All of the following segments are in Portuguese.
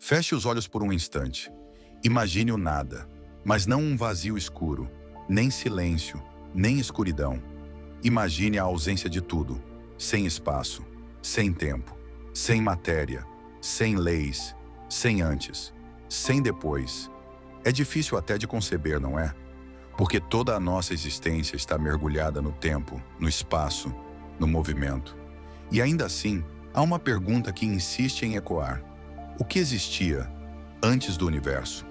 Feche os olhos por um instante. Imagine o nada, mas não um vazio escuro, nem silêncio, nem escuridão. Imagine a ausência de tudo, sem espaço, sem tempo, sem matéria, sem leis, sem antes, sem depois. É difícil até de conceber, não é? Porque toda a nossa existência está mergulhada no tempo, no espaço, no movimento. E ainda assim, há uma pergunta que insiste em ecoar. O que existia antes do universo?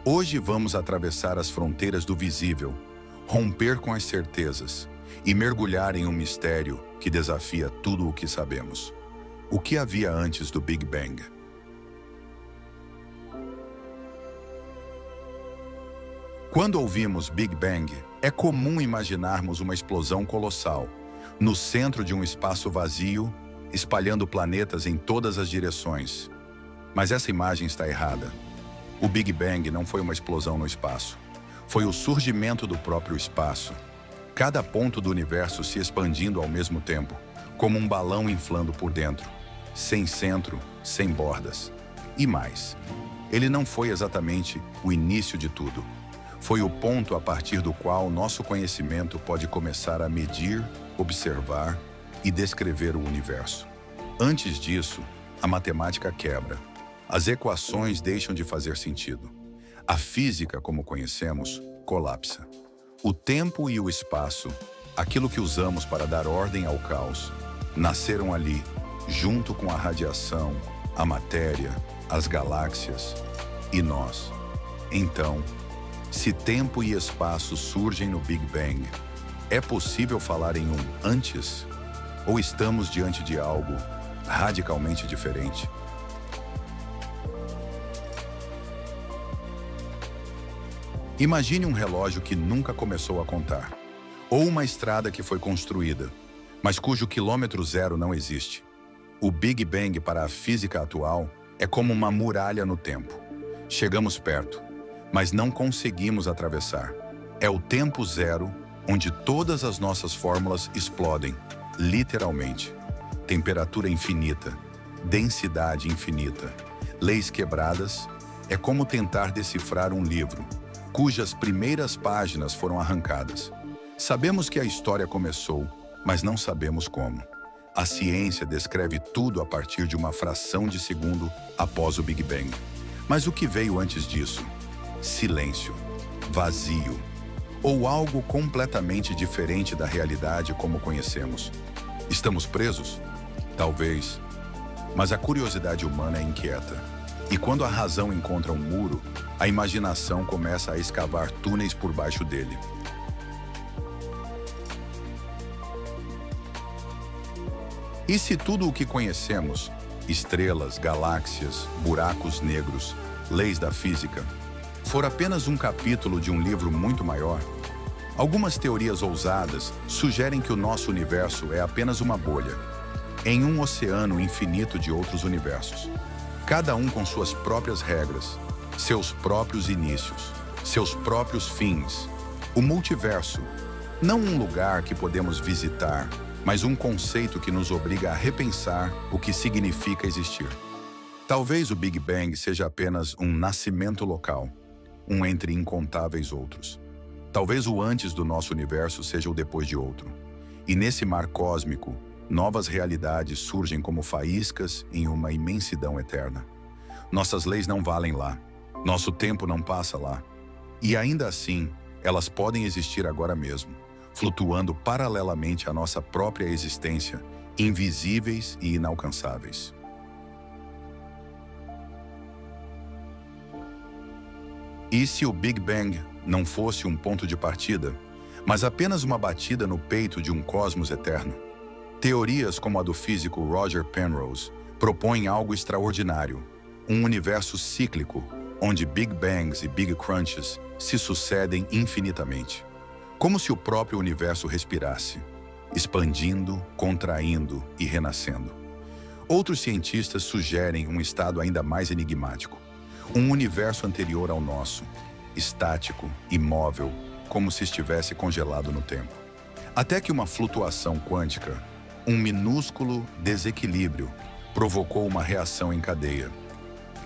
Hoje vamos atravessar as fronteiras do visível, romper com as certezas e mergulhar em um mistério que desafia tudo o que sabemos. O que havia antes do Big Bang? Quando ouvimos Big Bang, é comum imaginarmos uma explosão colossal, no centro de um espaço vazio, espalhando planetas em todas as direções. Mas essa imagem está errada. O Big Bang não foi uma explosão no espaço. Foi o surgimento do próprio espaço. Cada ponto do universo se expandindo ao mesmo tempo, como um balão inflando por dentro, sem centro, sem bordas. E mais, ele não foi exatamente o início de tudo. Foi o ponto a partir do qual nosso conhecimento pode começar a medir, observar e descrever o universo. Antes disso, a matemática quebra. As equações deixam de fazer sentido. A física, como conhecemos, colapsa. O tempo e o espaço, aquilo que usamos para dar ordem ao caos, nasceram ali, junto com a radiação, a matéria, as galáxias e nós. Então, se tempo e espaço surgem no Big Bang, é possível falar em um antes? Ou estamos diante de algo radicalmente diferente? Imagine um relógio que nunca começou a contar, ou uma estrada que foi construída, mas cujo quilômetro zero não existe. O Big Bang para a física atual é como uma muralha no tempo. Chegamos perto, mas não conseguimos atravessar. É o tempo zero onde todas as nossas fórmulas explodem, literalmente. Temperatura infinita, densidade infinita, leis quebradas. É como tentar decifrar um livro cujas primeiras páginas foram arrancadas. Sabemos que a história começou, mas não sabemos como. A ciência descreve tudo a partir de uma fração de segundo após o Big Bang. Mas o que veio antes disso? Silêncio, vazio, ou algo completamente diferente da realidade como conhecemos. Estamos presos? Talvez. Mas a curiosidade humana é inquieta. E quando a razão encontra um muro, a imaginação começa a escavar túneis por baixo dele. E se tudo o que conhecemos, estrelas, galáxias, buracos negros, leis da física, for apenas um capítulo de um livro muito maior? Algumas teorias ousadas sugerem que o nosso universo é apenas uma bolha, em um oceano infinito de outros universos. Cada um com suas próprias regras, seus próprios inícios, seus próprios fins. O multiverso, não um lugar que podemos visitar, mas um conceito que nos obriga a repensar o que significa existir. Talvez o Big Bang seja apenas um nascimento local, um entre incontáveis outros. Talvez o antes do nosso universo seja o depois de outro. E nesse mar cósmico, novas realidades surgem como faíscas em uma imensidão eterna. Nossas leis não valem lá. Nosso tempo não passa lá. E ainda assim, elas podem existir agora mesmo, flutuando paralelamente à nossa própria existência, invisíveis e inalcançáveis. E se o Big Bang não fosse um ponto de partida, mas apenas uma batida no peito de um cosmos eterno? Teorias como a do físico Roger Penrose propõem algo extraordinário, um universo cíclico, onde Big Bangs e Big Crunches se sucedem infinitamente. Como se o próprio universo respirasse, expandindo, contraindo e renascendo. Outros cientistas sugerem um estado ainda mais enigmático, um universo anterior ao nosso, estático, imóvel, como se estivesse congelado no tempo. Até que uma flutuação quântica, um minúsculo desequilíbrio, provocou uma reação em cadeia.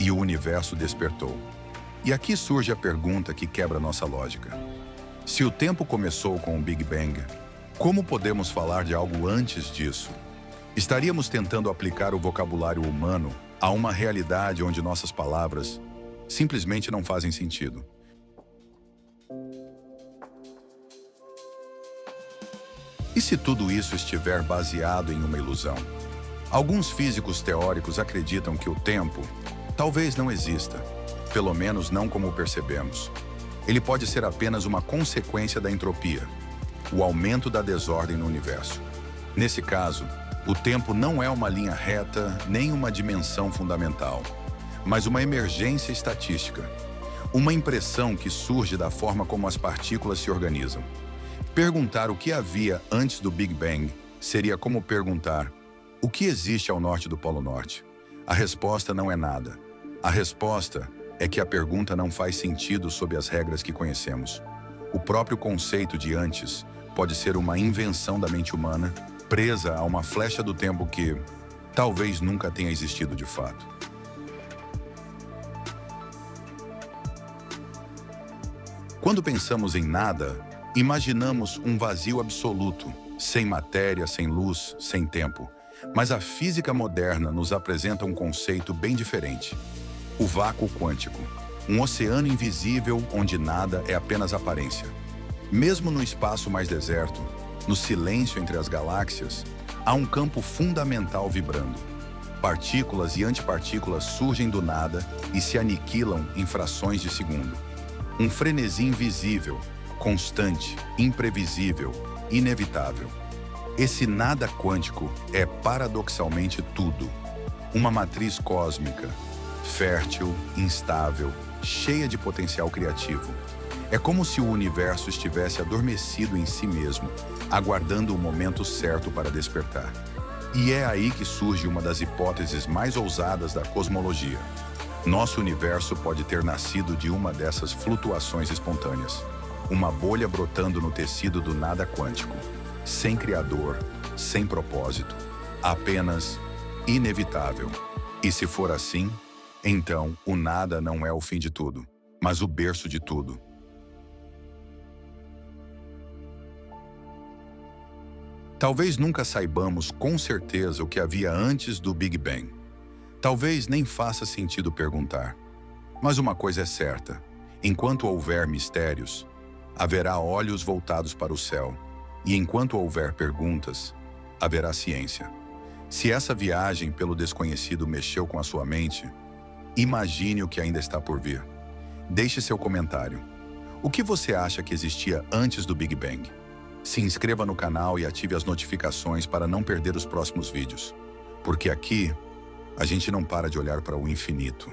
e o universo despertou. E aqui surge a pergunta que quebra nossa lógica. Se o tempo começou com o Big Bang, como podemos falar de algo antes disso? Estaríamos tentando aplicar o vocabulário humano a uma realidade onde nossas palavras simplesmente não fazem sentido. E se tudo isso estiver baseado em uma ilusão? Alguns físicos teóricos acreditam que o tempo talvez não exista, pelo menos não como o percebemos. Ele pode ser apenas uma consequência da entropia, o aumento da desordem no universo. Nesse caso, o tempo não é uma linha reta nem uma dimensão fundamental, mas uma emergência estatística, uma impressão que surge da forma como as partículas se organizam. Perguntar o que havia antes do Big Bang seria como perguntar o que existe ao norte do Polo Norte. A resposta não é nada. A resposta é que a pergunta não faz sentido sob as regras que conhecemos. O próprio conceito de antes pode ser uma invenção da mente humana, presa a uma flecha do tempo que talvez nunca tenha existido de fato. Quando pensamos em nada, imaginamos um vazio absoluto, sem matéria, sem luz, sem tempo. Mas a física moderna nos apresenta um conceito bem diferente. O vácuo quântico, um oceano invisível onde nada é apenas aparência. Mesmo no espaço mais deserto, no silêncio entre as galáxias, há um campo fundamental vibrando. Partículas e antipartículas surgem do nada e se aniquilam em frações de segundo. Um frenesi invisível, constante, imprevisível, inevitável. Esse nada quântico é paradoxalmente tudo. Uma matriz cósmica, fértil, instável, cheia de potencial criativo. É como se o universo estivesse adormecido em si mesmo, aguardando o momento certo para despertar. E é aí que surge uma das hipóteses mais ousadas da cosmologia. Nosso universo pode ter nascido de uma dessas flutuações espontâneas. Uma bolha brotando no tecido do nada quântico. Sem criador, sem propósito, apenas inevitável. E se for assim, então o nada não é o fim de tudo, mas o berço de tudo. Talvez nunca saibamos com certeza o que havia antes do Big Bang. Talvez nem faça sentido perguntar. Mas uma coisa é certa: enquanto houver mistérios, haverá olhos voltados para o céu. E enquanto houver perguntas, haverá ciência. Se essa viagem pelo desconhecido mexeu com a sua mente, imagine o que ainda está por vir. Deixe seu comentário. O que você acha que existia antes do Big Bang? Se inscreva no canal e ative as notificações para não perder os próximos vídeos. Porque aqui, a gente não para de olhar para o infinito.